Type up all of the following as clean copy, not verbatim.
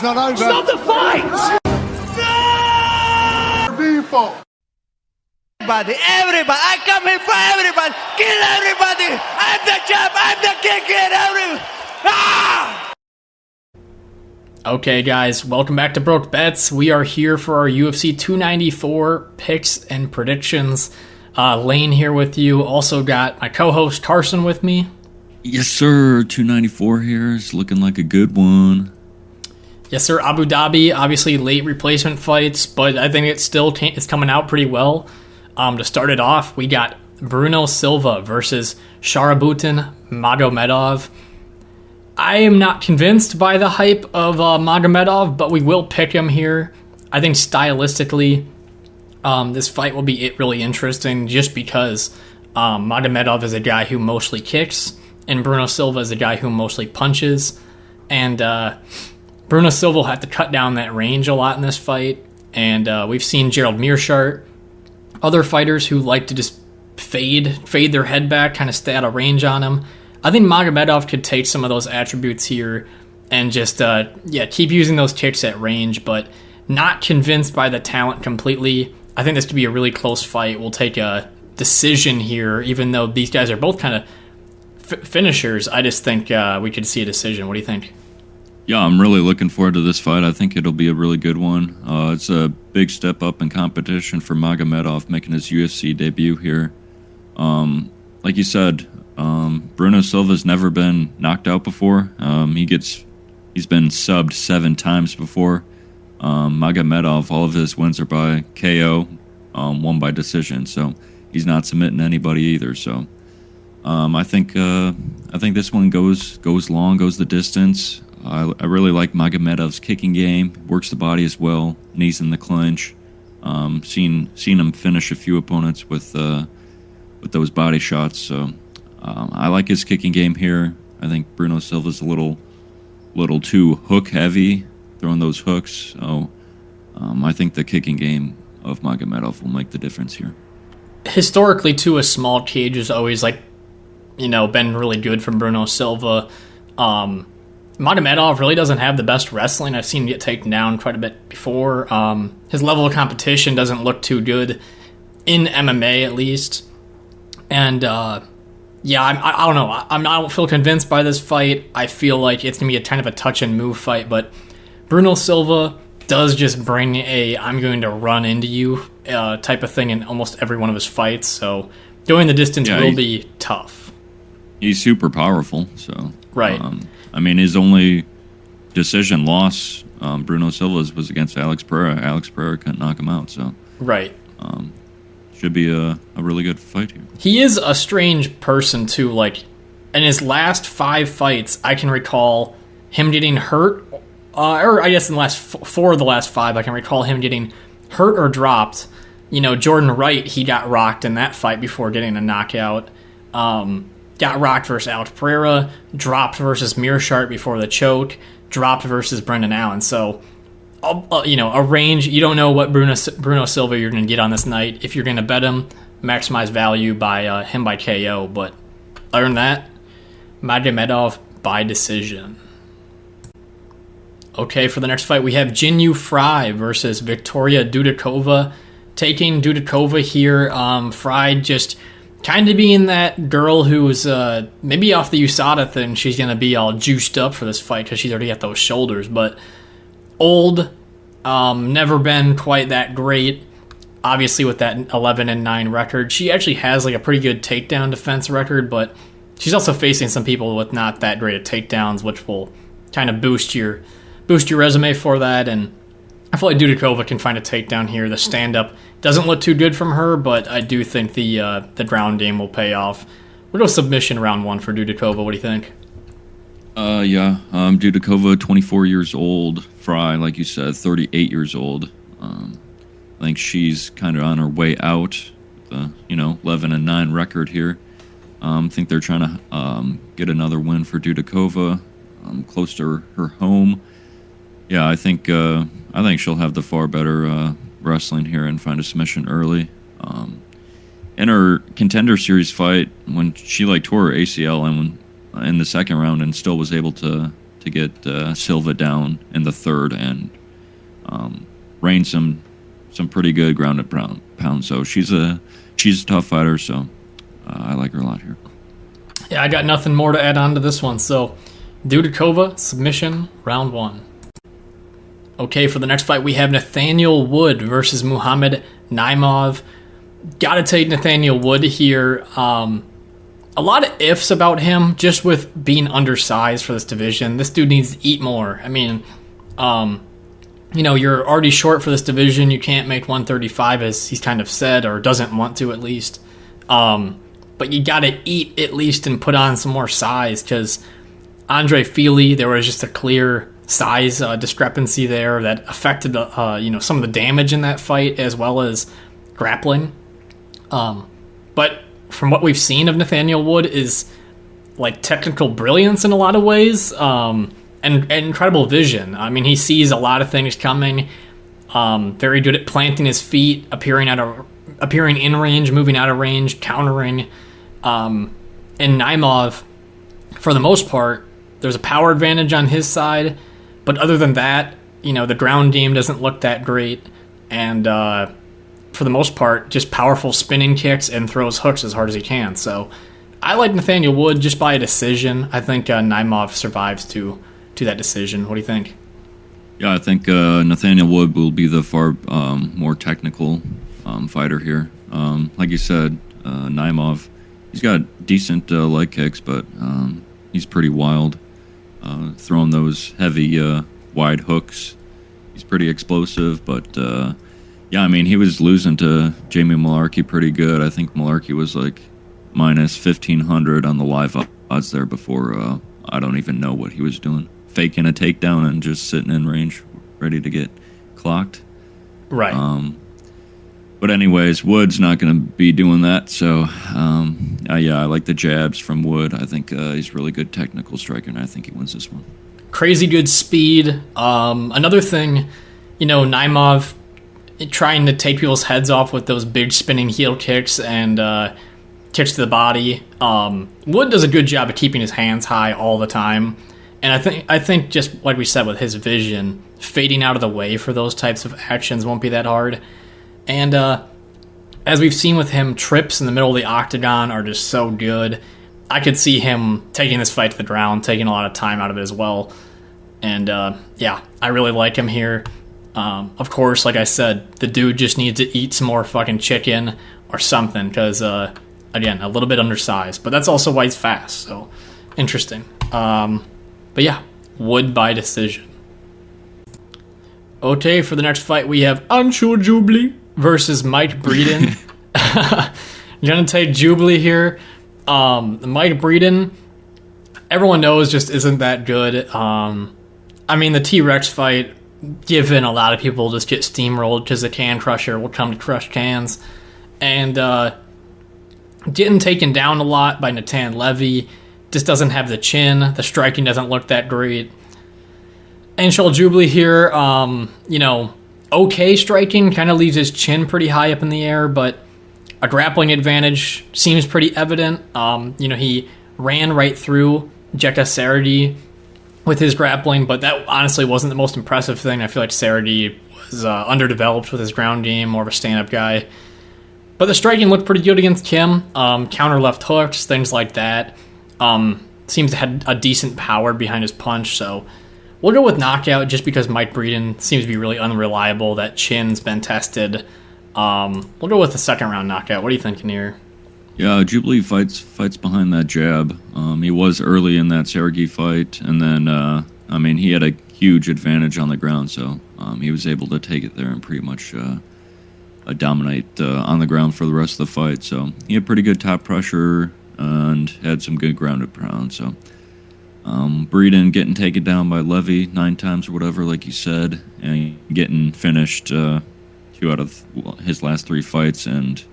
It's not over. Stop the fight! People. Everybody, I come here for everybody. Kill everybody. I'm the champ. I'm the king. Kill everybody. Ah! Okay, guys, welcome back to Broke Bets. We are here for our UFC 294 picks and predictions. Lane here with you. Also got my co-host Carson with me. Yes, sir. 294 here is looking like a good one. Yes, sir. Abu Dhabi, obviously late replacement fights, but I think it's coming out pretty well. To start it off, we got Bruno Silva versus Sharabutdin Magomedov. I am not convinced by the hype of Magomedov, but we will pick him here. I think stylistically, this fight will be really interesting just because Magomedov is a guy who mostly kicks, and Bruno Silva is a guy who mostly punches. And Bruno Silva will have to cut down that range a lot in this fight. And we've seen Gerald Meerschaert, other fighters who like to just fade their head back, kind of stay out of range on him. I think Magomedov could take some of those attributes here and just keep using those kicks at range, but not convinced by the talent completely. I think this could be a really close fight. We'll take a decision here, even though these guys are both kind of finishers. I just think we could see a decision. What do you think? Yeah, I'm really looking forward to this fight. I think it'll be a really good one. It's a big step up in competition for Magomedov making his UFC debut here. Like you said, Bruno Silva's never been knocked out before. He's been subbed 7 times before. Magomedov, all of his wins are by KO, one by decision. So he's not submitting anybody either. So I think this one goes long, goes the distance. I really like Magomedov's kicking game. Works the body as well. Knees in the clinch. Seen him finish a few opponents with those body shots. So I like his kicking game here. I think Bruno Silva's a little too hook heavy, throwing those hooks. So I think the kicking game of Magomedov will make the difference here. Historically, too, a small cage has always been really good from Bruno Silva. Magomedov really doesn't have the best wrestling. I've seen him get taken down quite a bit before. His level of competition doesn't look too good in MMA, at least. And I don't know. I don't feel convinced by this fight. I feel like it's gonna be a kind of a touch and move fight. But Bruno Silva does just bring I'm going to run into you type of thing in almost every one of his fights. So going the distance will be tough. He's super powerful. So right. His only decision loss, Bruno Silva's, was against Alex Pereira. Alex Pereira couldn't knock him out. So right. Should be a really good fight here. He is a strange person, too. Like, in his last 5 fights, I can recall him getting hurt, or I guess in the last 4 of the last 5, I can recall him getting hurt or dropped. Jordan Wright, he got rocked in that fight before getting a knockout. Got rocked versus Alex Pereira, dropped versus Meerschaert before the choke, dropped versus Brendan Allen. So, a range. You don't know what Bruno Silva you're going to get on this night. If you're going to bet him, maximize value by him by KO. But other than that, Magomedov by decision. Okay, for the next fight, we have Jinh Frey versus Victoria Dudakova. Taking Dudakova here. Frey just kind of being that girl who's maybe off the USADA thing. She's going to be all juiced up for this fight because she's already got those shoulders. But old, never been quite that great. Obviously, with that 11-9 record, she actually has a pretty good takedown defense record, but she's also facing some people with not that great at takedowns, which will kind of boost your resume for that. And I feel like Dudakova can find a takedown here. The stand-up doesn't look too good from her, but I do think the ground game will pay off. We'll go submission round 1 for Dudakova. What do you think? Dudakova, 24 years old. Frey, like you said, 38 years old. I think she's kind of on her way out. The 11-9 record here. I think they're trying to get another win for Dudakova, close to her home. Yeah, I think she'll have the far better wrestling here and find a submission early. In her Contender Series fight, when she tore her ACL and in the second round and still was able to to get Silva down in the third and rain some pretty good grounded pound. So she's a tough fighter. So I like her a lot here. Yeah, I got nothing more to add on to this one. So Dudakova, submission, round 1. Okay, for the next fight, we have Nathanial Wood versus Mohammad Naimov. Gotta take Nathanial Wood here. A lot of ifs about him, just with being undersized for this division. This dude needs to eat more. I mean, you're already short for this division. You can't make 135, as he's kind of said, or doesn't want to at least. But you gotta eat at least and put on some more size, because Andre Fili, there was just a clear size discrepancy there that affected some of the damage in that fight as well as grappling. But from what we've seen of Nathaniel Wood is like technical brilliance in a lot of ways, and incredible vision. I mean, he sees a lot of things coming. Very good at planting his feet, appearing in range, moving out of range, countering. And Naimov, for the most part, there's a power advantage on his side, but other than that, the ground game doesn't look that great, and for the most part, just powerful spinning kicks and throws hooks as hard as he can. So I like Nathaniel Wood just by a decision. I think Naimov survives to that decision. What do you think? Yeah, I think Nathaniel Wood will be the far more technical fighter here. Like you said, Naimov, he's got decent leg kicks, but he's pretty wild. Throwing those heavy, wide hooks. He's pretty explosive, but yeah, I mean, he was losing to Jamie Mullarkey pretty good. I think Mullarkey was like minus 1,500 on the live odds there before. I don't even know what he was doing. Faking a takedown and just sitting in range, ready to get clocked. Right. But anyways, Wood's not going to be doing that. So, yeah, I like the jabs from Wood. I think he's a really good technical striker, and I think he wins this one. Crazy good speed. Another thing, Naimov trying to take people's heads off with those big spinning heel kicks and kicks to the body. Wood does a good job of keeping his hands high all the time. And I think just like we said with his vision, fading out of the way for those types of actions won't be that hard. And as we've seen with him, trips in the middle of the octagon are just so good. I could see him taking this fight to the ground, taking a lot of time out of it as well. And yeah, I really like him here. Of course, like I said, the dude just needs to eat some more fucking chicken or something because, again, a little bit undersized. But that's also why he's fast, so interesting. But yeah, Wood by decision. Okay, for the next fight, we have Anshul Jubli versus Mike Breeden. I'm going to take Jubli here. Mike Breeden, everyone knows just isn't that good. I mean, the T-Rex fight, given a lot of people just get steamrolled because the can crusher will come to crush cans. And getting taken down a lot by Natan Levy, just doesn't have the chin. The striking doesn't look that great. Anshul Jubli here, okay striking, kind of leaves his chin pretty high up in the air, but a grappling advantage seems pretty evident. He ran right through Jekta Saradi with his grappling, but that honestly wasn't the most impressive thing. I feel like Saradi was underdeveloped with his ground game, more of a stand-up guy. But the striking looked pretty good against Kim. Counter left hooks, things like that. Seems to have a decent power behind his punch, so we'll go with knockout just because Mike Breeden seems to be really unreliable. That chin's been tested. We'll go with the second round knockout. What are you thinking here? Yeah, Jubli fights behind that jab. He was early in that Sergey fight, and then he had a huge advantage on the ground, so he was able to take it there and pretty much dominate on the ground for the rest of the fight. So he had pretty good top pressure and had some good grounded pound. So Breeden getting taken down by Levy 9 times or whatever, like you said, and getting finished 2 out of his last 3 fights and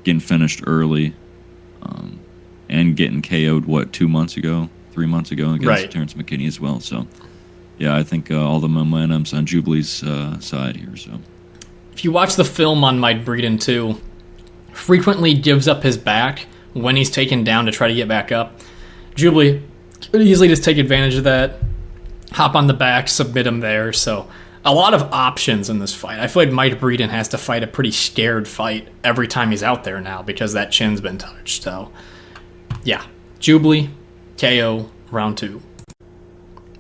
getting finished early, and getting KO'd 3 months ago against Terrence McKinney as well. So yeah, I think all the momentum's on Jubli's side here. So if you watch the film on Mike Breeden too, frequently gives up his back when he's taken down to try to get back up. Jubli could easily just take advantage of that. hop on the back, submit him there. So a lot of options in this fight. I feel like Mike Breeden has to fight a pretty scared fight every time he's out there now because that chin's been touched. So, yeah. Jubli, KO, round 2.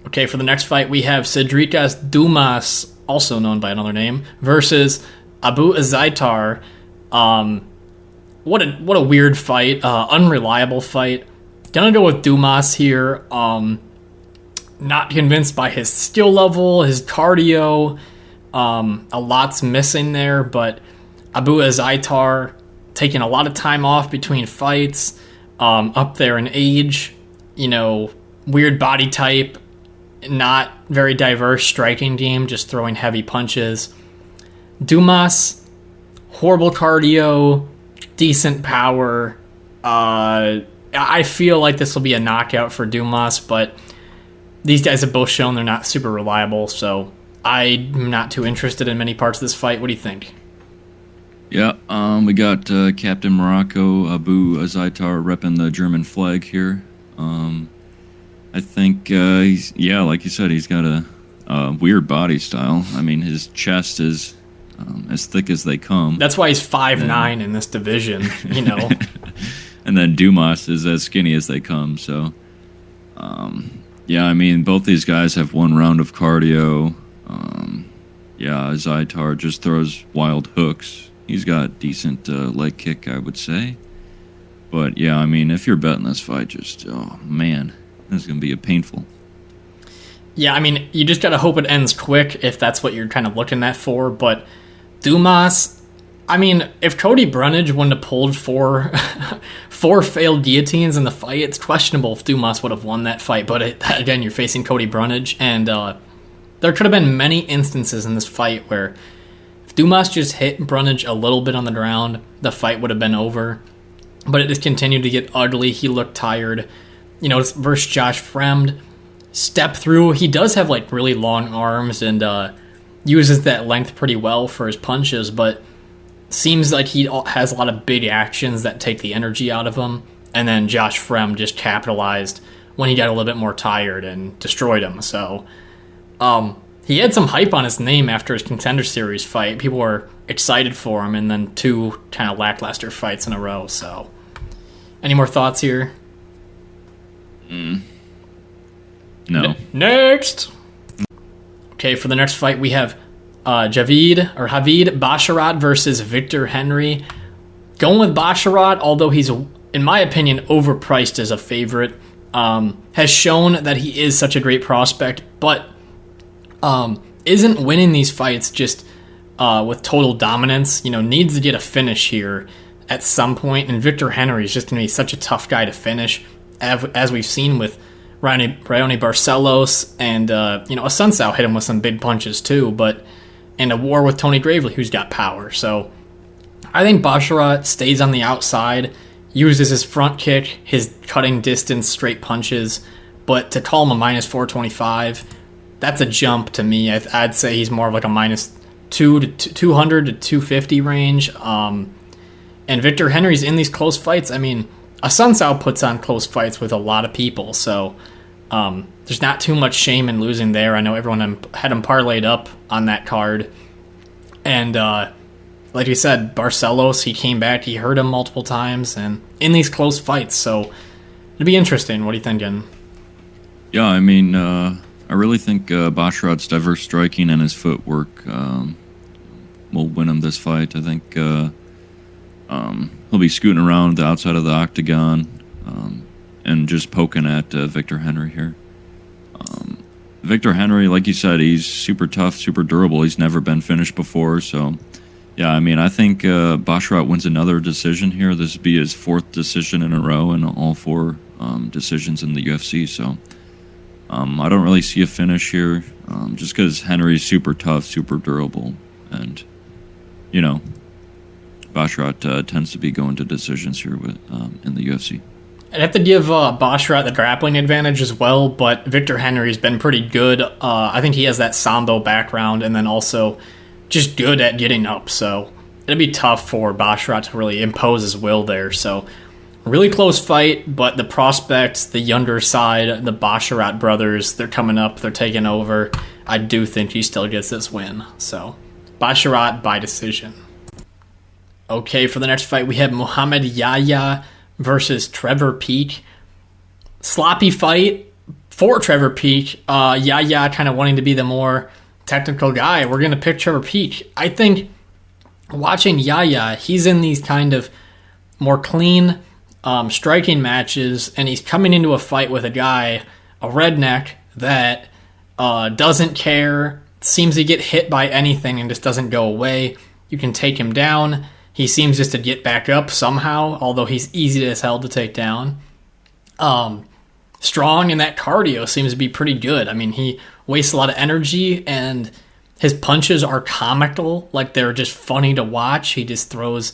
Okay, for the next fight, we have Sedriques Dumas, also known by another name, versus Abu Azaitar. What a weird fight. Unreliable fight. Gonna go with Dumas here. Not convinced by his skill level, his cardio. A lot's missing there, but Abu Azaitar taking a lot of time off between fights, up there in age, weird body type, not very diverse striking game, just throwing heavy punches. Dumas, horrible cardio, decent power. I feel like this will be a knockout for Dumas, but these guys have both shown they're not super reliable, so I'm not too interested in many parts of this fight. What do you think? Yeah, we got Captain Morocco, Abu Azaitar, repping the German flag here. I think, like you said, he's got a weird body style. I mean, his chest is as thick as they come. That's why he's 5'9" in this division, And then Dumas is as skinny as they come, so... I mean, both these guys have one round of cardio. Azaitar just throws wild hooks. He's got decent leg kick, I would say. But, I mean, if you're betting this fight, oh, man, this is going to be painful. Yeah, I mean, you just got to hope it ends quick if that's what you're kind of looking at for. But Dumas, I mean, if Cody Brunage wouldn't have pulled four failed guillotines in the fight, it's questionable if Dumas would have won that fight. But again, you're facing Cody Brunage, and there could have been many instances in this fight where if Dumas just hit Brunage a little bit on the ground, the fight would have been over. But it just continued to get ugly. He looked tired. It's versus Josh Fremd. Step through. He does have really long arms and uses that length pretty well for his punches, but seems like he has a lot of big actions that take the energy out of him. And then Josh Fremd just capitalized when he got a little bit more tired and destroyed him. So he had some hype on his name after his Contender Series fight. People were excited for him, and then 2 kind of lackluster fights in a row. So any more thoughts here? No. Next! Okay, for the next fight, we have Javid Basharat versus Victor Henry. Going with Basharat, although he's, in my opinion, overpriced as a favorite. Has shown that he is such a great prospect, but isn't winning these fights just with total dominance. Needs to get a finish here at some point, and Victor Henry is just going to be such a tough guy to finish, as we've seen with Raoni Barcelos, and Asuncao hit him with some big punches too, but in a war with Tony Gravely, who's got power. So I think Basharat stays on the outside, uses his front kick, his cutting distance straight punches, but to call him a minus 425, that's a jump to me. I'd say he's more of a minus 200 to 250 range. And Victor Henry's in these close fights. I mean, Asuncao puts on close fights with a lot of people, so there's not too much shame in losing there. I know everyone had him parlayed up on that card. And like you said, Barcelos, he came back, he hurt him multiple times, and in these close fights, so it'd be interesting. What are you thinking? Yeah, I mean, I really think Basharat's diverse striking and his footwork will win him this fight. I think he'll be scooting around the outside of the octagon and just poking at Victor Henry here. Victor Henry, like you said, he's super tough, super durable. He's never been finished before, so yeah, I mean, I think Basharat wins another decision here. This would be his 4th decision in a row and all 4 decisions in the UFC, so I don't really see a finish here, just because Henry's super tough, super durable, and, Basharat tends to be going to decisions here with in the UFC. I'd have to give Basharat the grappling advantage as well, but Victor Henry's been pretty good. I think he has that Sambo background and then also just good at getting up, so it'd be tough for Basharat to really impose his will there. So Really close fight, but the prospects, the younger side, the Basharat brothers, they're coming up, they're taking over. I do think he still gets this win. So, Basharat by decision. Okay, for the next fight, we have Mohammad Yahya versus Trevor Peek. Sloppy fight for Trevor Peek. Yahya kind of wanting to be the more technical guy. We're going to pick Trevor Peek. I think watching Yahya, he's in these kind of more clean striking matches, and he's coming into a fight with a guy, a redneck, that doesn't care, seems to get hit by anything and just doesn't go away. You can take him down. He seems just to get back up somehow, although he's easy as hell to take down. Strong, and that cardio seems to be pretty good. I mean, he wastes a lot of energy, and his punches are comical. Like, they're just funny to watch. He just throws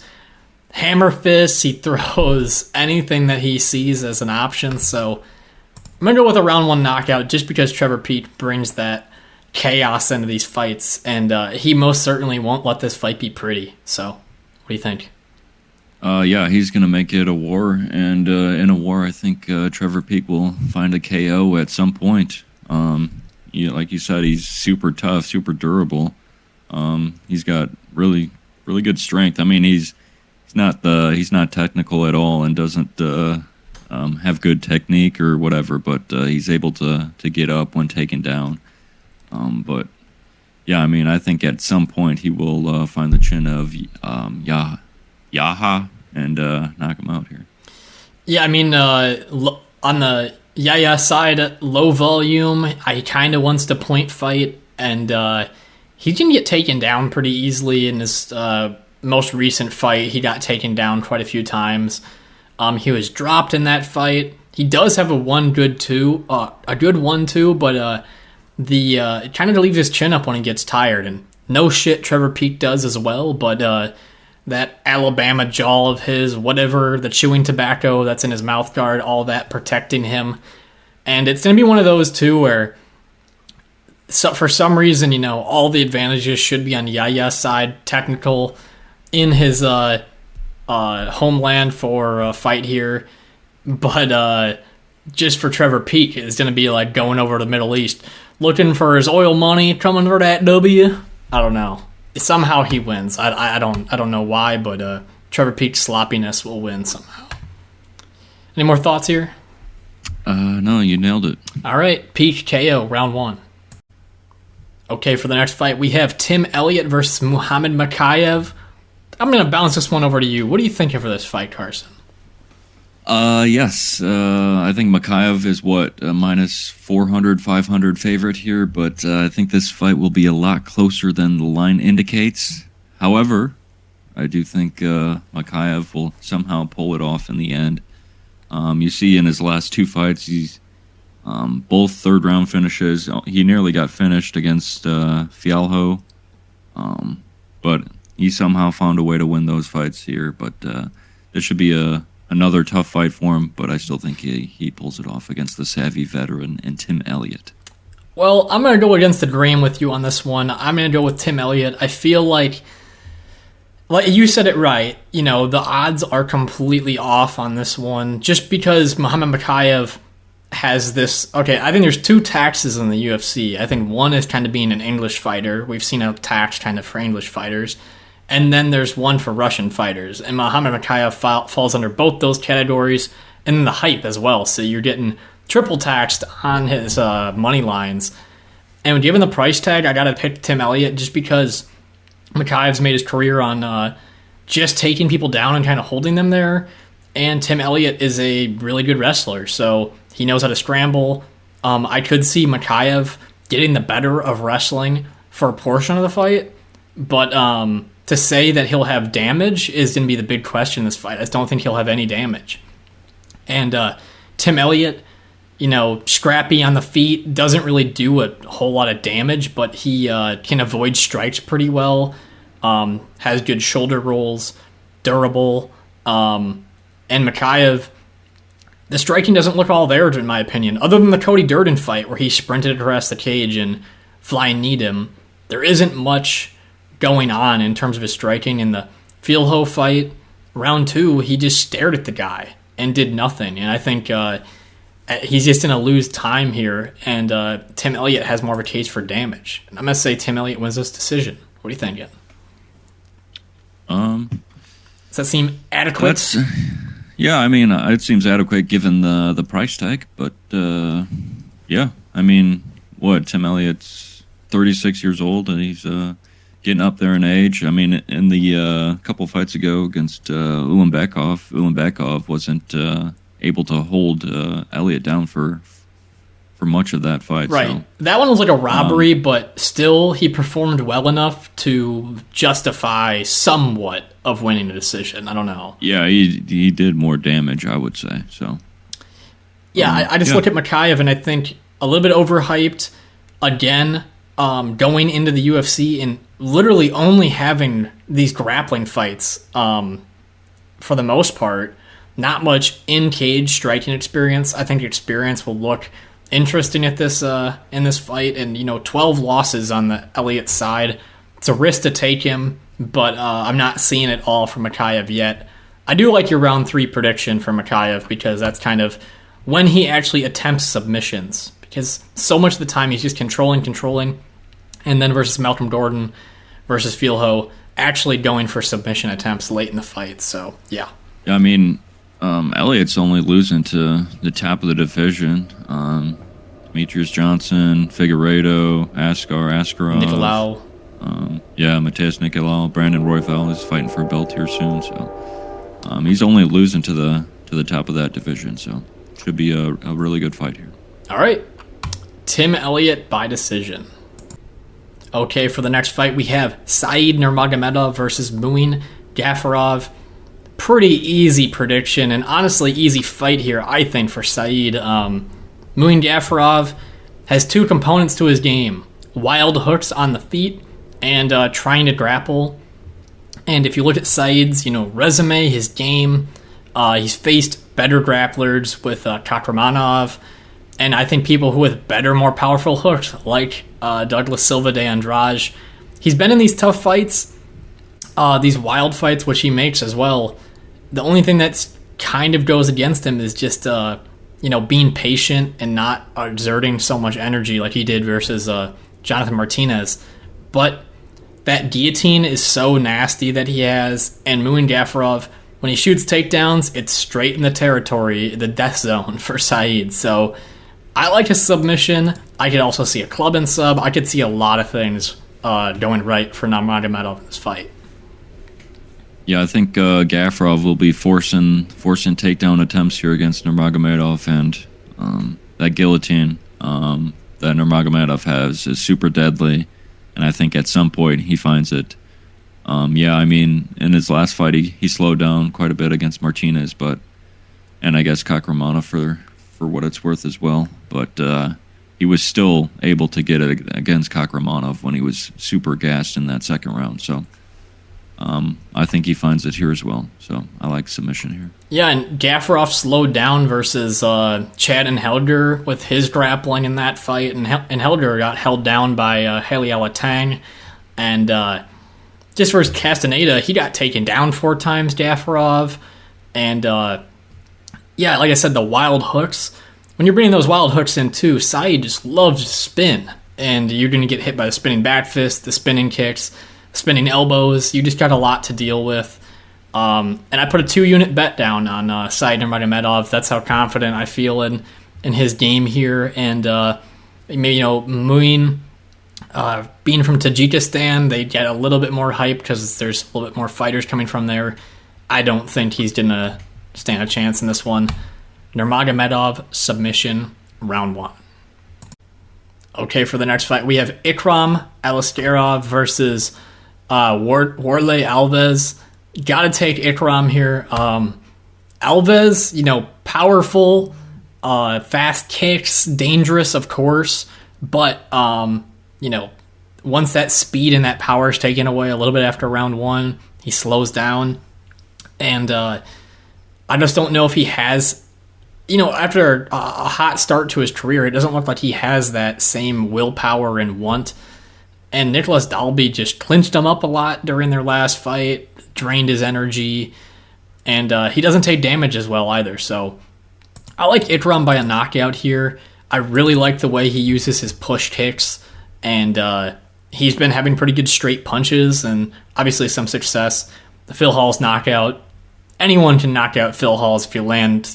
hammer fists. He throws anything that he sees as an option. So I'm going to go with a round 1 knockout just because Trevor Peek brings that chaos into these fights, and he most certainly won't let this fight be pretty. So what do you think? Yeah, he's going to make it a war, and in a war, I think Trevor Peek will find a KO at some point. Like you said, he's super tough, super durable. He's got really, really good strength. I mean, he's not technical at all, and doesn't have good technique or whatever, but he's able to get up when taken down. But yeah, I mean, I think at some point he will find the chin of Yahya and knock him out here. Yeah, I mean, on the Yahya side, low volume. He kind of wants to point fight, and he can get taken down pretty easily. In his most recent fight, he got taken down quite a few times. He was dropped in that fight. He does have a good 1-2, but it kind of leaves his chin up when he gets tired. And no shit, Trevor Peek does as well, but that Alabama jaw of his, whatever, the chewing tobacco that's in his mouth guard, all that protecting him. And it's going to be one of those, too, where for some reason, all the advantages should be on Yahya's side, technical, in his homeland for a fight here. But just for Trevor Peek, it's going to be like going over to the Middle East, looking for his oil money, coming for that W. I don't know. Somehow he wins. I don't know why, but Trevor Peek's sloppiness will win somehow. Any more thoughts here? No, you nailed it. All right, Peek KO, round 1. Okay, for the next fight, we have Tim Elliott versus Muhammad Makhachev. I'm going to bounce this one over to you. What are you thinking for this fight, Carson? Yes. I think Makhachev is minus 400, 500 favorite here, but I think this fight will be a lot closer than the line indicates. However, I do think Makhachev will somehow pull it off in the end. You see in his last 2 fights, he's both third-round finishes. He nearly got finished against Fialho, but he somehow found a way to win those fights here. But this should be another tough fight for him, but I still think he pulls it off against the savvy veteran and Tim Elliott. Well, I'm going to go against the grain with you on this one. I'm going to go with Tim Elliott. I feel like you said it right. The odds are completely off on this one just because Muhammad Makhachev has this. Okay, I think there's 2 taxes in the UFC. I think one is kind of being an English fighter. We've seen a tax kind of for English fighters. And then there's one for Russian fighters. And Muhammad Makhachev falls under both those categories, and then the hype as well. So you're getting triple taxed on his money lines. And given the price tag, I got to pick Tim Elliott just because Makhachev's made his career on just taking people down and kind of holding them there. And Tim Elliott is a really good wrestler, so he knows how to scramble. I could see Makhachev getting the better of wrestling for a portion of the fight, but to say that he'll have damage is going to be the big question in this fight. I just don't think he'll have any damage. And Tim Elliott, scrappy on the feet, doesn't really do a whole lot of damage, but he can avoid strikes pretty well, has good shoulder rolls, durable, and Makhachev, the striking doesn't look all there, in my opinion. Other than the Cody Durden fight where he sprinted across the cage and flying kneed him, there isn't much going on in terms of his striking. In the Fialho fight, round 2, he just stared at the guy. and did nothing. And I think he's just going to lose time here, and Tim Elliott has more of a case for damage. And I'm going to say Tim Elliott wins this decision. What are you thinking? Does that seem adequate? Yeah, I mean, it seems adequate given the price tag, but yeah, I mean, Tim Elliott's 36 years old, and he's getting up there in age. I mean, in the couple fights ago against Ulanbekov wasn't able to hold Elliott down for much of that fight. Right. So, that one was like a robbery, but still he performed well enough to justify somewhat of winning the decision. I don't know. Yeah, he did more damage, I would say. So. Yeah, I just look at Makhachev and I think a little bit overhyped. Again, going into the UFC and literally only having these grappling fights for the most part. Not much in-cage striking experience. I think experience will look interesting at this in this fight, and 12 losses on the Elliott side. It's a risk to take him, but I'm not seeing it all from Makhachev yet. I do like your round 3 prediction for Makhachev because that's kind of when he actually attempts submissions, because so much of the time he's just controlling, and then versus Malcolm Gordon versus Fieldhoe actually going for submission attempts late in the fight. So yeah, I mean, Elliott's only losing to the top of the division. Demetrius Johnson, Figueiredo, Askarov. Nicolau. Mateus Nicolau. Brandon Royval is fighting for a belt here soon. So he's only losing to the top of that division. So should be a really good fight here. All right. Tim Elliott by decision. Okay, for the next fight we have Said Nurmagomedov versus Muin Gafurov. Pretty easy prediction, and honestly easy fight here, I think, for Said. Muin Gafurov has 2 components to his game. Wild hooks on the feet and trying to grapple. And if you look at Said's resume, his game, he's faced better grapplers with Kakramanov, and I think people who with better, more powerful hooks, like Douglas Silva de Andrade. He's been in these tough fights, these wild fights, which he makes as well. The only thing that's kind of goes against him is just, being patient and not exerting so much energy like he did versus Jonathan Martinez. But that guillotine is so nasty that he has, and Muin Gafurov, when he shoots takedowns, it's straight in the territory, the death zone for Said. So I like his submission. I could also see a club and sub. I could see a lot of things going right for Nurmagomedov in this fight. Yeah, I think Gafurov will be forcing takedown attempts here against Nurmagomedov, and that guillotine that Nurmagomedov has is super deadly, and I think at some point he finds it. I mean, in his last fight he slowed down quite a bit against Martinez, and I guess Kakramanov for what it's worth as well, but he was still able to get it against Kakramanov when he was super gassed in that second round, so I think he finds it here as well. So I like submission here. Yeah, and Gafurov slowed down versus Chad and Helger with his grappling in that fight, and Helger got held down by Heliala Tang. And just versus Castaneda, he got taken down 4 times, Gafurov. And like I said, the wild hooks. When you're bringing those wild hooks in too, Said just loves to spin. And you're going to get hit by the spinning back fist, the spinning kicks, spinning elbows. You just got a lot to deal with. And I put a 2-unit bet down on Said Nurmagomedov. That's how confident I feel in his game here. And Muin, being from Tajikistan, they get a little bit more hype because there's a little bit more fighters coming from there. I don't think he's going to stand a chance in this one. Nurmagomedov submission, round 1. Okay, for the next fight, we have Ikram Aliskerov versus Warley Alves. Gotta take Ikram here. Alves, powerful, fast kicks, dangerous, of course, but, once that speed and that power is taken away a little bit after round 1, he slows down. And I just don't know if he has, after a hot start to his career, it doesn't look like he has that same willpower and want. And Nicholas Dalby just clinched him up a lot during their last fight, drained his energy. and he doesn't take damage as well either. So I like Ikram by a knockout here. I really like the way he uses his push kicks, and he's been having pretty good straight punches and obviously some success. The Phil Hall's knockout, anyone can knock out Phil Hall's if you land,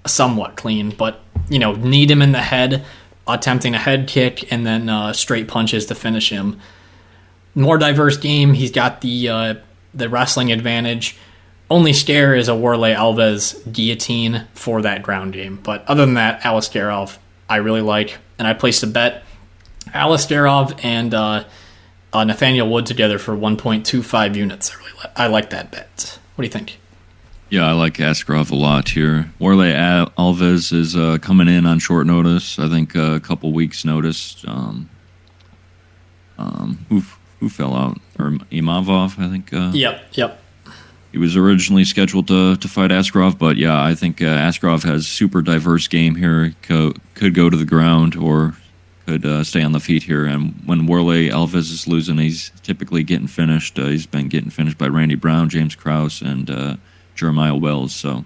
somewhat clean, but, need him in the head, attempting a head kick, and then straight punches to finish him. More diverse game. He's got the wrestling advantage. Only scare is a Warley Alves guillotine for that ground game. But other than that, Aliskerov I really like, and I placed a bet Aliskerov and Nathanial Wood together for 1.25 units. I like that bet. What do you think? Yeah, I like Askarov a lot here. Warley Alves is coming in on short notice. I think a couple weeks' notice. Who fell out? Or Imavov, I think. Yep. He was originally scheduled to fight Askarov, but yeah, I think Askarov has super diverse game here. Could go to the ground or could stay on the feet here. And when Warley Alves is losing, he's typically getting finished. He's been getting finished by Randy Brown, James Krause, and Jeremiah Wells. So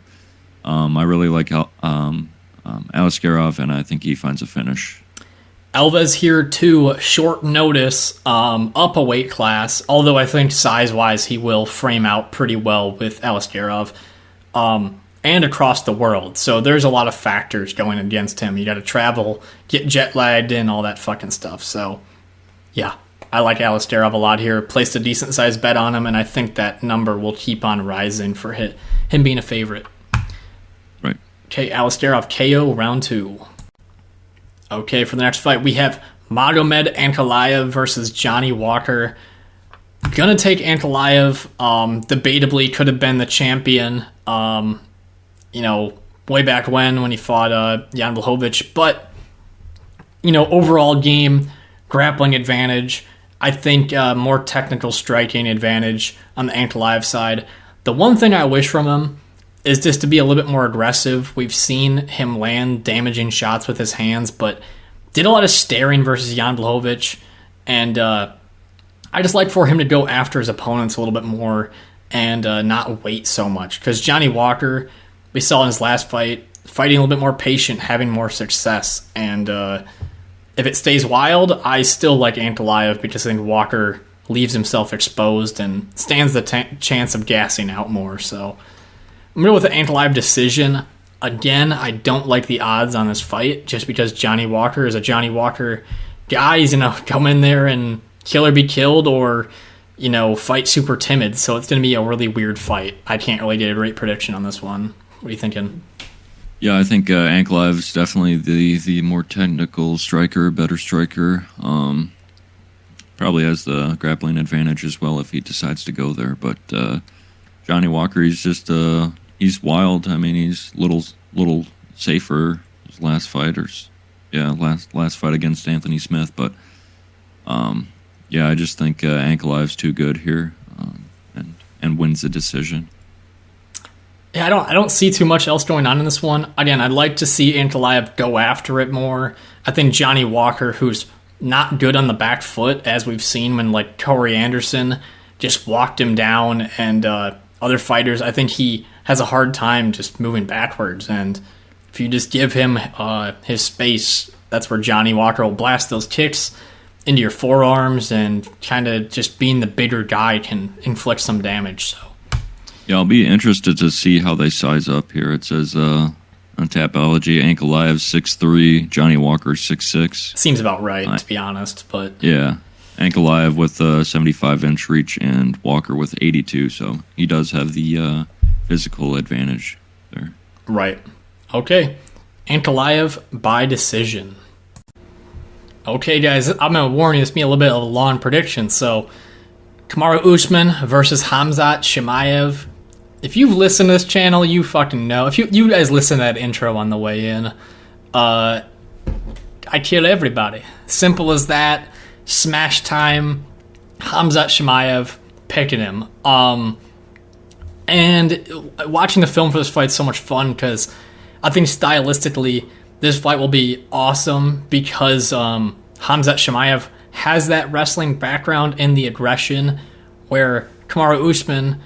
I really like Aliskerov, and I think he finds a finish. Alves here too, short notice, up a weight class, although I think size-wise he will frame out pretty well with Aliskerov, and across the world. So there's a lot of factors going against him. You got to travel, get jet-lagged, and all that fucking stuff. So, yeah, I like Aliskerov a lot here. Placed a decent-sized bet on him, and I think that number will keep on rising for him being a favorite. Right. Okay, Aliskerov KO round 2. Okay, for the next fight, we have Magomed Ankalaev versus Johnny Walker. Gonna take Ankalaev. Debatably could have been the champion, way back when he fought Jan Blachowicz. But, overall game, grappling advantage. I think more technical striking advantage on the Ankalaev side. The one thing I wish from him is just to be a little bit more aggressive. We've seen him land damaging shots with his hands, but did a lot of staring versus Jan Blachowicz, and I just like for him to go after his opponents a little bit more and not wait so much. Because Johnny Walker, we saw in his last fight, fighting a little bit more patient, having more success, and if it stays wild, I still like Ankalaev because I think Walker leaves himself exposed and stands the chance of gassing out more, so I'm going to go with the Ankalaev decision. Again, I don't like the odds on this fight just because Johnny Walker is a Johnny Walker guy. He's going to come in there and kill or be killed or, fight super timid. So it's going to be a really weird fight. I can't really get a great prediction on this one. What are you thinking? Yeah, I think Ankalaev is definitely the more technical striker, better striker. Probably has the grappling advantage as well if he decides to go there. But Johnny Walker, he's just... he's wild. I mean, he's little safer. His last fight, last fight against Anthony Smith. But I just think Ankalaev's too good here, and wins the decision. Yeah, I don't see too much else going on in this one. Again, I'd like to see Ankalaev go after it more. I think Johnny Walker, who's not good on the back foot, as we've seen when Corey Anderson just walked him down, and other fighters, I think he has a hard time just moving backwards, and if you just give him his space, that's where Johnny Walker will blast those kicks into your forearms, and kind of just being the bigger guy can inflict some damage. So, yeah, I'll be interested to see how they size up here. It says on Tapology, Ankalaev 6'3", Johnny Walker 6'6". Seems about right, to be honest. But yeah, Ankalaev with a 75-inch reach and Walker with 82, so he does have the physical advantage there. Right. Okay. Ankalaev by decision. Okay, guys, I'm going to warn you, this will be a little bit of a long prediction. So, Kamaru Usman versus Khamzat Chimaev. If you've listened to this channel, you fucking know. If you guys listen to that intro on the way in, I kill everybody. Simple as that. Smash time. Khamzat Chimaev, picking him. And watching the film for this fight is so much fun because I think stylistically this fight will be awesome because Khamzat Chimaev has that wrestling background and the aggression where Kamaru Usman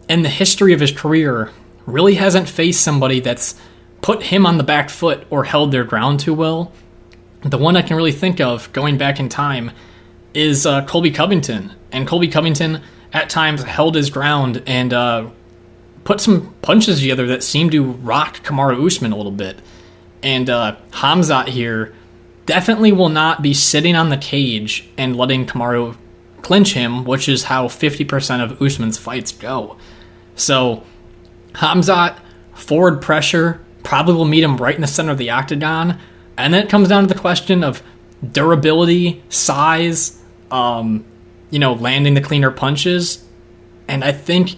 in the history of his career, really hasn't faced somebody that's put him on the back foot or held their ground too well. The one I can really think of, going back in time, is Colby Covington. And Colby Covington, at times, held his ground and put some punches together that seemed to rock Kamaru Usman a little bit. And Khamzat here definitely will not be sitting on the cage and letting Kamaru clinch him, which is how 50% of Usman's fights go. So Khamzat, forward pressure, probably will meet him right in the center of the octagon. And then it comes down to the question of durability, size, landing the cleaner punches. And I think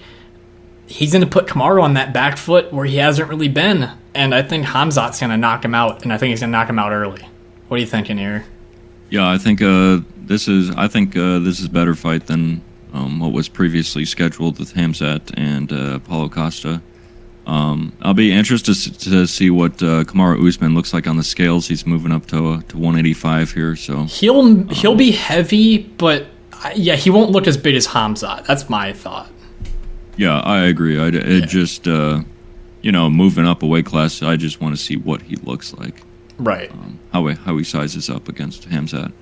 he's going to put Kamaru on that back foot where he hasn't really been. And I think Khamzat's going to knock him out, and I think he's going to knock him out early. What are you thinking here? Yeah, I think this is a better fight than what was previously scheduled with Khamzat and Paulo Costa. I'll be interested to see what Kamaru Usman looks like on the scales. He's moving up to 185 here, so he'll be heavy, but he won't look as big as Khamzat. That's my thought. Yeah, I agree. Just moving up a weight class, I just want to see what he looks like. Right. How he sizes up against Khamzat.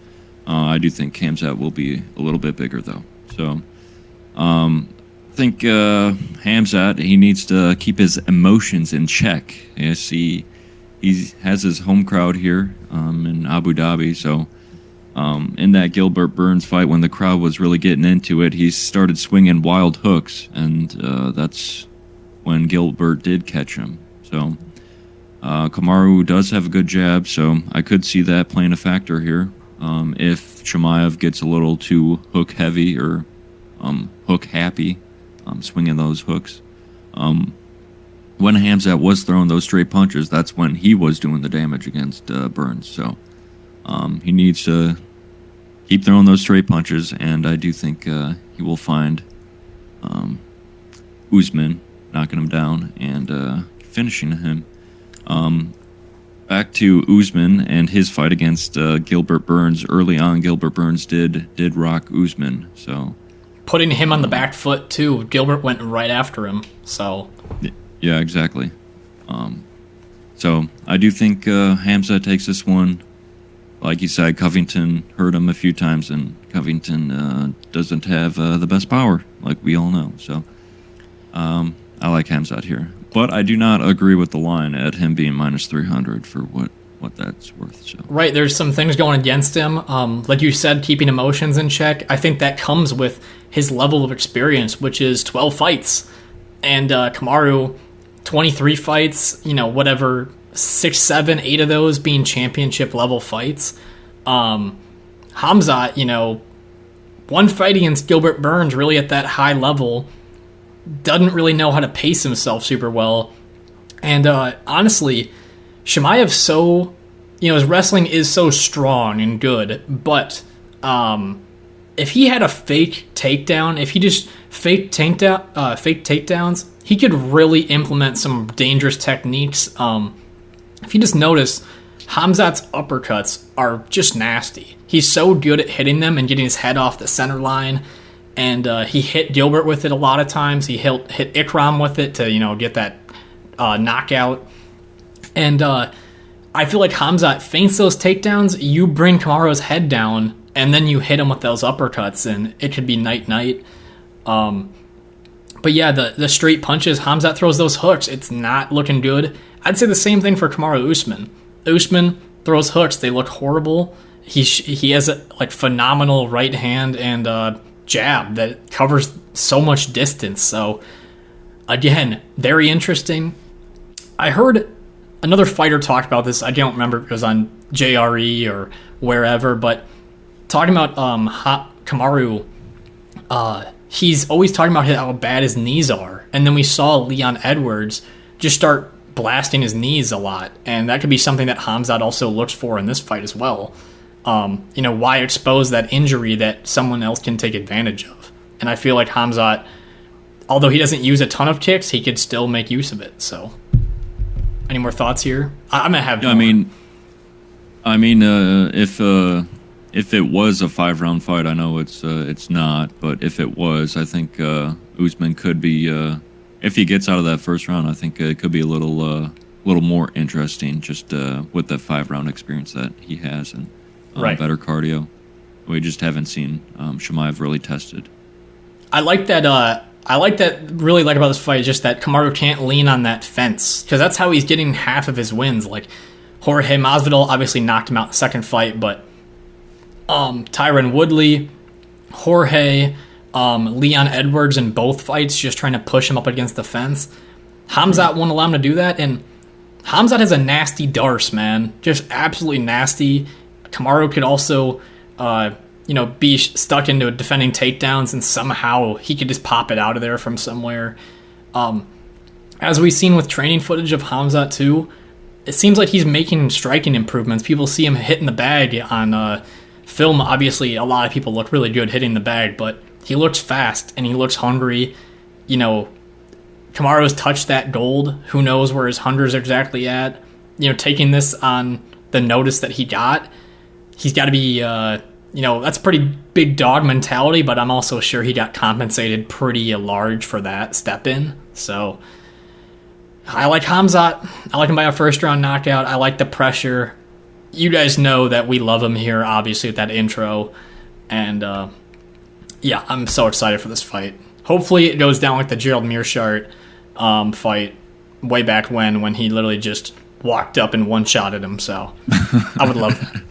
I do think Khamzat will be a little bit bigger, though. So, I think Khamzat, he needs to keep his emotions in check. Yes, he has his home crowd here in Abu Dhabi. So, in that Gilbert Burns fight, when the crowd was really getting into it, he started swinging wild hooks, and that's when Gilbert did catch him. So, Kamaru does have a good jab, so I could see that playing a factor here. If Chimaev gets a little too hook heavy or hook happy, swinging those hooks. When Khamzat was throwing those straight punches, that's when he was doing the damage against Burns. So he needs to keep throwing those straight punches, and I do think he will find Usman knocking him down and finishing him. Back to Usman and his fight against Gilbert Burns. Early on, Gilbert Burns did rock Usman, so putting him on the back foot too. Gilbert went right after him, so yeah, exactly. So I do think Khamzat takes this one. Like you said, Covington hurt him a few times, and Covington doesn't have the best power, like we all know. So I like Khamzat here. But I do not agree with the line at him being minus 300 for what that's worth. So. Right, there's some things going against him. Like you said, keeping emotions in check. I think that comes with his level of experience, which is 12 fights. And Kamaru, 23 fights, 6, 7, 8 of those being championship-level fights. Khamzat, one fight against Gilbert Burns really at that high level, doesn't really know how to pace himself super well. And honestly, Chimaev his wrestling is so strong and good, but if he had a fake takedown, if he just fake takedowns, he could really implement some dangerous techniques. If you just notice, Khamzat's uppercuts are just nasty. He's so good at hitting them and getting his head off the center line. And he hit Gilbert with it a lot of times. He hit Ikram with it to, get that knockout. And I feel like Khamzat feints those takedowns. You bring Kamaru's head down, and then you hit him with those uppercuts, and it could be night-night. But yeah, the straight punches, Khamzat throws those hooks. It's not looking good. I'd say the same thing for Kamaru Usman. Usman throws hooks. They look horrible. He has a phenomenal right hand and jab that covers so much distance. So again, very interesting. I heard another fighter talk about this. I don't remember if it was on JRE or wherever, but talking about Kamaru, he's always talking about how bad his knees are. And then we saw Leon Edwards just start blasting his knees a lot. And that could be something that Khamzat also looks for in this fight as well. Why expose that injury that someone else can take advantage of? And I feel like Khamzat, although he doesn't use a ton of kicks, he could still make use of it. So, any more thoughts here? I'm gonna have. Yeah, if it was a 5-round fight, I know it's not, but if it was, I think Usman could be. If he gets out of that first round, I think it could be a little more interesting, just with the 5-round experience that he has and better cardio. We just haven't seen Chimaev really tested. I like that. Really like about this fight is just that Kamaru can't lean on that fence, because that's how he's getting half of his wins. Like Jorge Masvidal obviously knocked him out in the second fight, but Tyron Woodley, Jorge, Leon Edwards in both fights just trying to push him up against the fence. Khamzat won't allow him to do that, and Khamzat has a nasty darce, man. Just absolutely nasty. Kamaru could also, be stuck into defending takedowns, and somehow he could just pop it out of there from somewhere. As we've seen with training footage of Khamzat too, it seems like he's making striking improvements. People see him hitting the bag on film. Obviously, a lot of people look really good hitting the bag, but he looks fast and he looks hungry. Kamaru's touched that gold. Who knows where his hunger's exactly at? Taking this on the notice that he got, he's got to be, that's a pretty big dog mentality, but I'm also sure he got compensated pretty large for that step in. So I like Khamzat. I like him by a first-round knockout. I like the pressure. You guys know that we love him here, obviously, with that intro. And, I'm so excited for this fight. Hopefully it goes down like the Gerald Meerschaert fight way back when he literally just walked up and one-shotted him. So I would love that.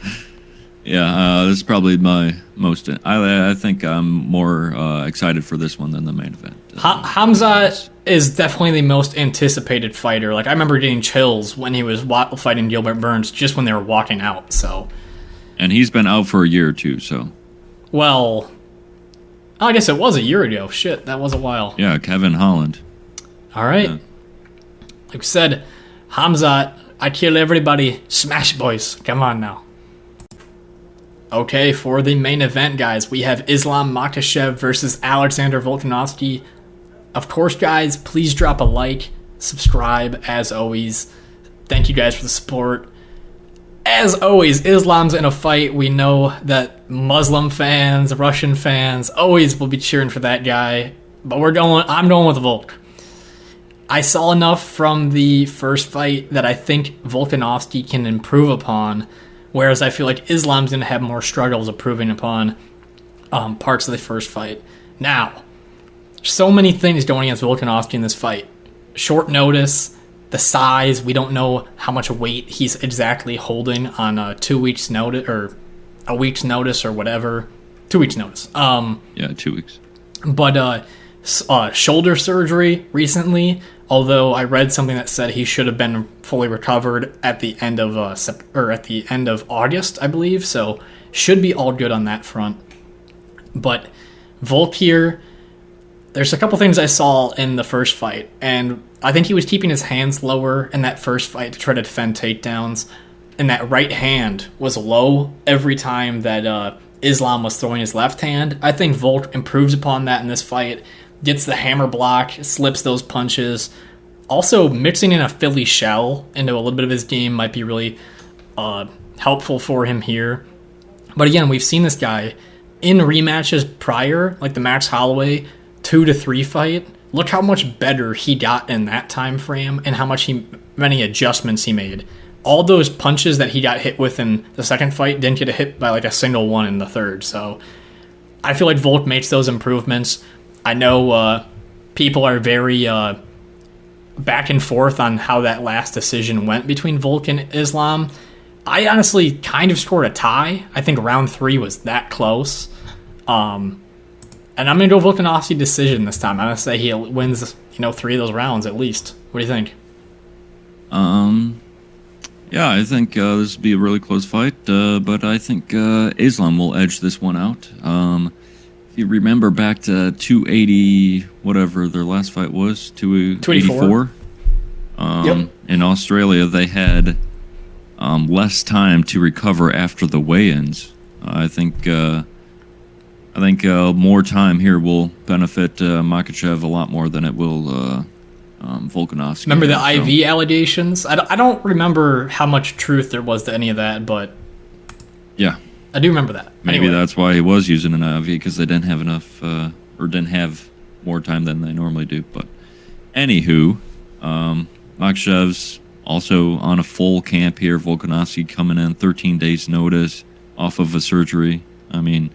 Yeah, this is probably my most... I think I'm more excited for this one than the main event. Khamzat is definitely the most anticipated fighter. Like, I remember getting chills when he was fighting Gilbert Burns just when they were walking out, so... And he's been out for a year or two, so... Well, I guess it was a year ago. Shit, that was a while. Yeah, Kevin Holland. All right. Yeah. Like I said, Khamzat, I kill everybody. Smash, boys. Come on now. Okay, for the main event, guys, we have Islam Makhachev versus Alexander Volkanovski. Of course, guys, please drop a like, subscribe, as always. Thank you guys for the support. As always, Islam's in a fight. We know that Muslim fans, Russian fans, always will be cheering for that guy. But I'm going with Volk. I saw enough from the first fight that I think Volkanovski can improve upon, whereas I feel like Islam's going to have more struggles improving upon parts of the first fight. Now, so many things going against Volkanovski in this fight. Short notice, the size, we don't know how much weight he's exactly holding on 2 weeks' notice, or a week's notice, or whatever. 2 weeks' notice. 2 weeks. But shoulder surgery recently, although I read something that said he should have been fully recovered at the end of August, I believe. So should be all good on that front. But Volk here, there's a couple things I saw in the first fight, and I think he was keeping his hands lower in that first fight to try to defend takedowns, and that right hand was low every time that Islam was throwing his left hand. I think Volk improves upon that in this fight, gets the hammer block, slips those punches. Also, mixing in a Philly shell into a little bit of his game might be really helpful for him here. But again, we've seen this guy in rematches prior, like the Max Holloway 2-3 fight. Look how much better he got in that time frame and how many adjustments he made. All those punches that he got hit with in the second fight didn't get hit by like a single one in the third. So I feel like Volk makes those improvements. I know people are very back and forth on how that last decision went between Volk and Islam. I honestly kind of scored a tie. I think round 3 was that close. And I'm going to go Volkanovski decision this time. I'm going to say he wins 3 of those rounds at least. What do you think? Yeah, I think this will be a really close fight, but I think Islam will edge this one out. If you remember back to 280, whatever their last fight was, 284. Yep. In Australia, they had less time to recover after the weigh-ins. I think more time here will benefit Makhachev a lot more than it will Volkanovski. Remember the IV allegations? I don't remember how much truth there was to any of that, but yeah, I do remember that. Maybe Anyway. that's why he was using an IV, because they didn't have enough, or didn't have more time than they normally do. But anywho, Makhachev's also on a full camp here. Volkanovski coming in 13 days notice off of a surgery. I mean,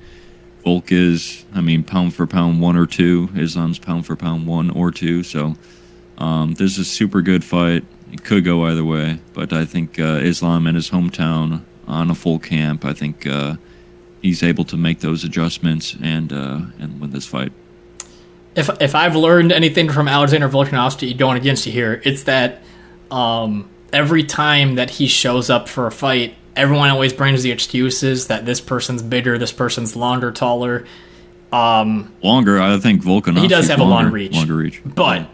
Volk is, pound for pound 1 or 2. Islam's pound for pound 1 or 2. So this is a super good fight. It could go either way, but I think Islam in his hometown on a full camp, I think he's able to make those adjustments and win this fight. If I've learned anything from Alexander Volkanovski going against you here, it's that every time that he shows up for a fight, everyone always brings the excuses that this person's bigger, this person's longer, taller. Longer, I think Volkanovski. He does have longer, a longer reach. But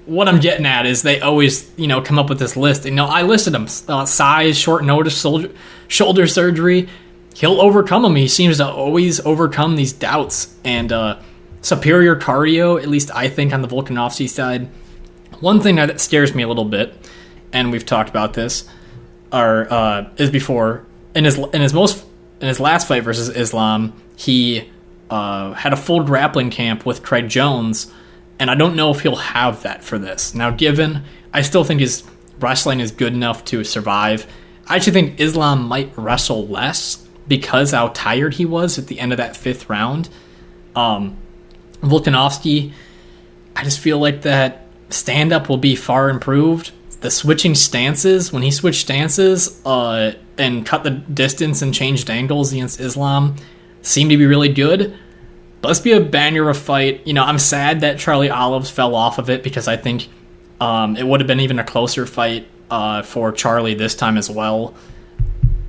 what I'm getting at is they always, come up with this list. I listed them: size, short notice, shoulder surgery. He'll overcome them. He seems to always overcome these doubts and superior cardio. At least I think on the Volkanovski side. One thing that scares me a little bit, and we've talked about this, is before in his last fight versus Islam, he had a full grappling camp with Craig Jones. And I don't know if he'll have that for this. Now, I still think his wrestling is good enough to survive. I actually think Islam might wrestle less because how tired he was at the end of that 5th round. Volkanovski, I just feel like that stand-up will be far improved. The switching stances, when he switched stances and cut the distance and changed angles against Islam, seemed to be really good. Let's be a banger of a fight. I'm sad that Charlie Olives fell off of it because I think it would have been even a closer fight for Charlie this time as well.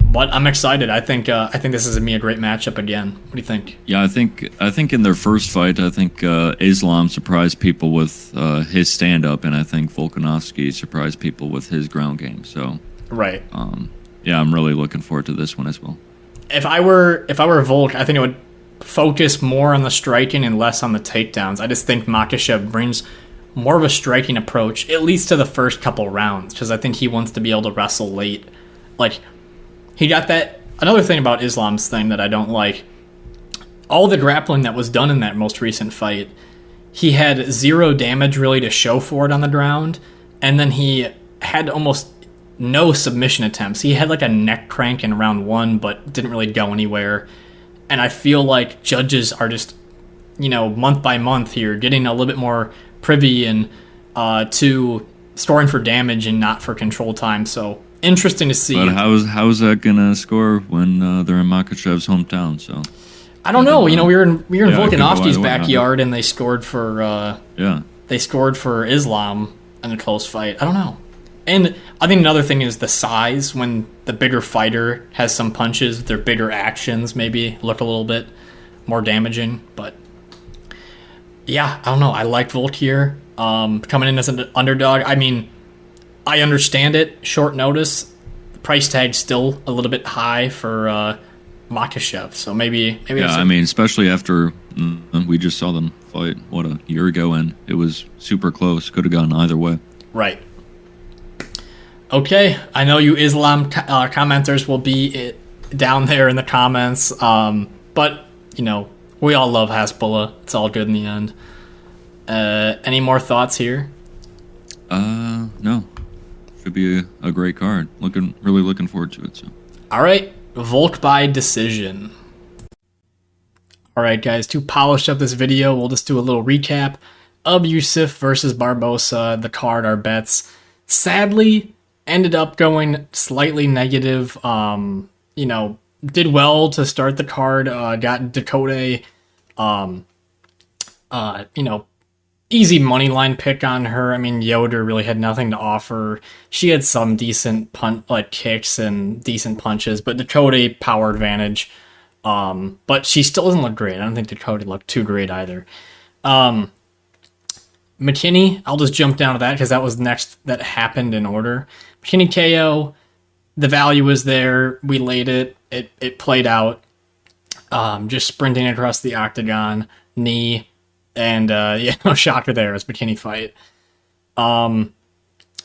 But I'm excited. I think this is gonna be a great matchup again. What do you think? Yeah, I think in their first fight, I think Islam surprised people with his stand-up, and I think Volkanovski surprised people with his ground game. So right. Yeah, I'm really looking forward to this one as well. If I were Volk, I think it would focus more on the striking and less on the takedowns. I just think Makhachev brings more of a striking approach, at least to the first couple rounds, because I think he wants to be able to wrestle late. Like, he got that. Another thing about Islam's thing that I don't like, all the grappling that was done in that most recent fight, he had 0 damage really to show for it on the ground, and then he had almost no submission attempts. He had like a neck crank in round 1, but didn't really go anywhere. And I feel like judges are just, month by month here, getting a little bit more privy and to scoring for damage and not for control time. So interesting to see. But how is that gonna score when they're in Makhachev's hometown? So I don't know. We were in Volkanovski's backyard, and they scored for they scored for Islam in a close fight. I don't know. And I think another thing is the size. When the bigger fighter has some punches, their bigger actions maybe look a little bit more damaging. But yeah, I don't know. I like Volk here. Coming in as an underdog. I mean, I understand it. Short notice. The price tag's still a little bit high for Makhachev. So maybe. Yeah, especially after we just saw them fight, a year ago, and it was super close. Could have gone either way. Right. Okay, I know you Islam commenters will be down there in the comments, but, we all love Hasbulla. It's all good in the end. Any more thoughts here? No. Should be a great card. Really looking forward to it. So. All right, Volk by decision. All right, guys, to polish up this video, we'll just do a little recap of Yusuf versus Barbosa, the card, our bets. Sadly, ended up going slightly negative. Did well to start the card. Got Dakota, easy money line pick on her. Yoder really had nothing to offer. She had some decent kicks and decent punches, but Dakota power advantage. But she still doesn't look great. I don't think Dakota looked too great either. McKinney, I'll just jump down to that because that was next that happened in order. McKinney KO, the value was there. We laid it. It played out. Just sprinting across the octagon, knee, and no shocker there. It was McKinney fight.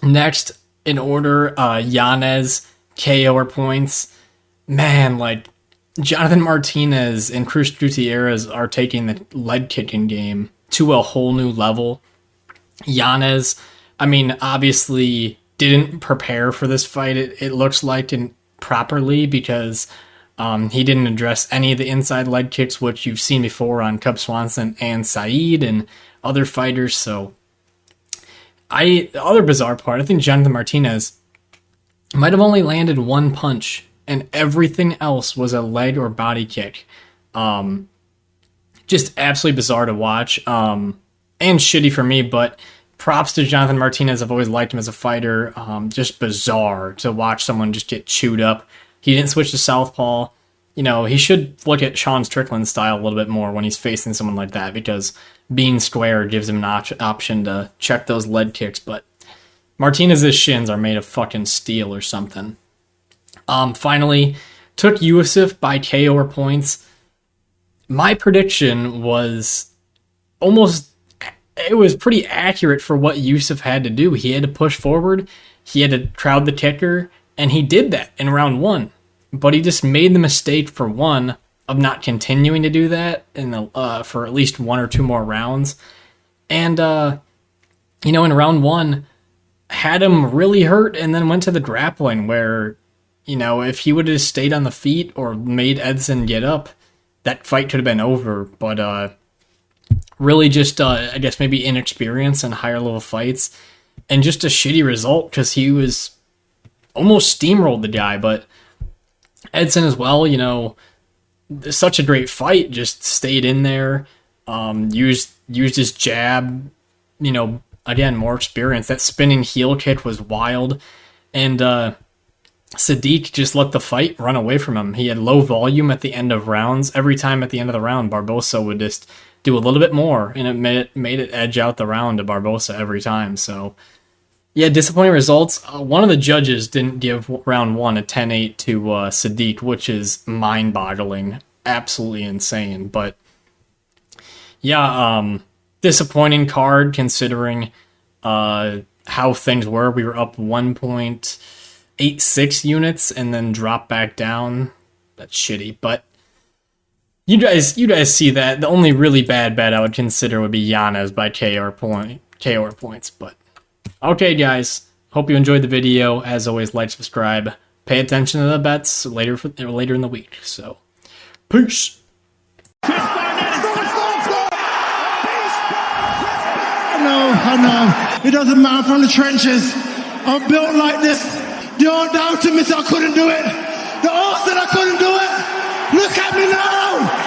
Next in order, Yanez KO or points. Man, Jonathan Martinez and Cruz Gutierrez are taking the leg kicking game to a whole new level. Yanez, I mean, obviously didn't prepare for this fight, it looks like, properly, because he didn't address any of the inside leg kicks, which you've seen before on Cub Swanson and Saeed and other fighters. So the other bizarre part, I think Jonathan Martinez might have only landed one punch, and everything else was a leg or body kick. Just absolutely bizarre to watch, and shitty for me, but props to Jonathan Martinez. I've always liked him as a fighter. Just bizarre to watch someone just get chewed up. He didn't switch to southpaw. You know, he should look at Sean Strickland's style a little bit more when he's facing someone like that, because being square gives him an option to check those leg kicks, but Martinez's shins are made of fucking steel or something. Finally, took Yusuf by KO or points. My prediction was it was pretty accurate for what Yusuf had to do. He had to push forward, he had to crowd the kicker, and he did that in round 1. But he just made the mistake, for one, of not continuing to do that for at least 1 or 2 more rounds. And, in round 1, had him really hurt, and then went to the grappling where, if he would have stayed on the feet or made Edson get up, that fight could have been over. But really just, I guess, maybe inexperience in higher level fights, and just a shitty result, because he was almost steamrolled the guy. But Edson as well, such a great fight, just stayed in there, used his jab, again, more experience. That spinning heel kick was wild, and Sedriques just let the fight run away from him. He had low volume at the end of rounds. Every time at the end of the round, Barbosa would just do a little bit more, and it made it edge out the round to Barbosa every time. So, yeah, disappointing results. One of the judges didn't give round 1 a 10-8 to Sedriques, which is mind-boggling, absolutely insane. But yeah, disappointing card considering how things were. We were up 1.86 units and then dropped back down. That's shitty, but you guys see that. The only really bad bet I would consider would be Yanez by KO points. But okay, guys, hope you enjoyed the video. As always, like, subscribe, pay attention to the bets later in the week. So, peace. I know. It doesn't matter from the trenches. I'm built like this. The all doubted me said I couldn't do it. The all said I couldn't do it. Look at me now.